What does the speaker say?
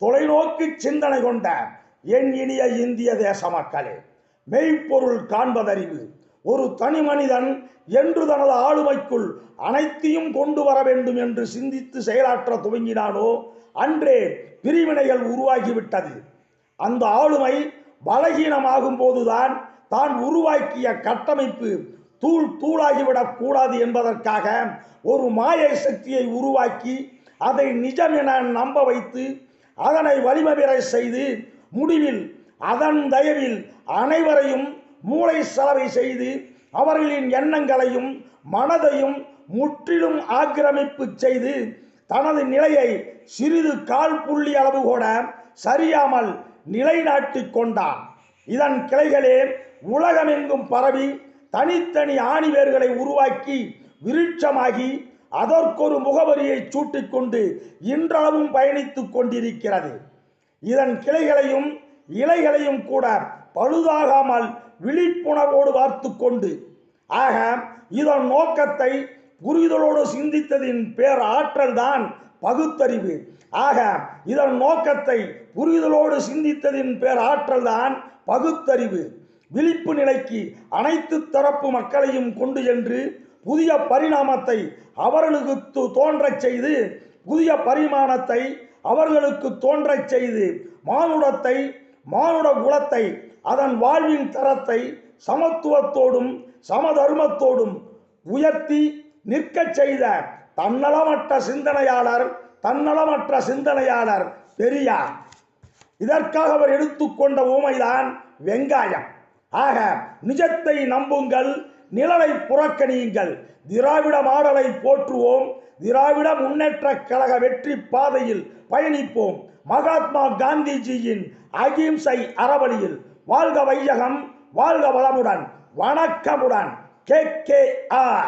தொலைநோக்கு சிந்தனை கொண்ட என் இனிய இந்திய தேச மக்களே, மெய்ப்பொருள் காண்பதறிவு. ஒரு தனி மனிதன் என்று தனது ஆளுமைக்குள் அனைத்தையும் கொண்டு வர வேண்டும் என்று சிந்தித்து செயலாற்ற துவங்கினானோ அன்றே பிரிவினைகள் உருவாகிவிட்டது. அந்த ஆளுமை பலகீனமாகும் போதுதான் தான் உருவாக்கிய கட்டமைப்பு தூள் தூளாகிவிடக் கூடாது என்பதற்காக ஒரு மாயை சக்தியை உருவாக்கி அதை நிஜம் என நம்ப வைத்து அதனை வலிமை பெற செய்து முடிவில் அதன் தயவில் அனைவரையும் மூளை செலவை செய்து அவர்களின் எண்ணங்களையும் மனதையும் முற்றிலும் ஆக்கிரமிப்பு செய்து தனது நிலையை சிறிது கால் புள்ளி அளவு கூட சரியாமல் நிலைநாட்டிக் கொண்டான். இதன் கிளைகளே உலகமெங்கும் பரவி தனித்தனி ஆணிவேர்களை உருவாக்கி விருட்சமாகி அதற்கொரு முகவரியை சூட்டிக்கொண்டு இன்றளவும் பயணித்துக் கொண்டிருக்கிறது. இதன் கிளைகளையும் இலைகளையும் கூட பழுதாகாமல் விழிப்புணர்வோடு பார்த்து கொண்டு ஆக இதன் நோக்கத்தை புரிதலோடு சிந்தித்ததின் பேர் ஆற்றல் தான் பகுத்தறிவு. ஆக இதன் நோக்கத்தை புரிதலோடு சிந்தித்ததின் பேர் ஆற்றல் தான் பகுத்தறிவு. விழிப்பு நிலைக்கு அனைத்து தரப்பு மக்களையும் கொண்டு சென்று புதிய பரிணாமத்தை அவர்களுக்கு தோன்றச் செய்து புதிய பரிமாணத்தை அவர்களுக்கு தோன்றச் செய்து மானுடத்தை மானுட குலத்தை அதன் வாழ்வின் தரத்தை சமத்துவத்தோடும் சமதர்மத்தோடும் உயர்த்தி நிற்கச் செய்த தன்னலமற்ற சிந்தனையாளர் பெரியார். இதற்காக அவர் எடுத்துக்கொண்ட ஊமைதான் வெங்காயம். ஆக நிஜத்தை நம்புங்கள், நிழலை புறக்கணியுங்கள். திராவிட மாடலை போற்றுவோம். திராவிட முன்னேற்ற கழக வெற்றி பாதையில் பயணிப்போம். மகாத்மா காந்திஜியின் அகிம்சை அறவழியில் வாழ்க வையகம், வாழ்க வளமுடன், வணக்கமுடன். KKR.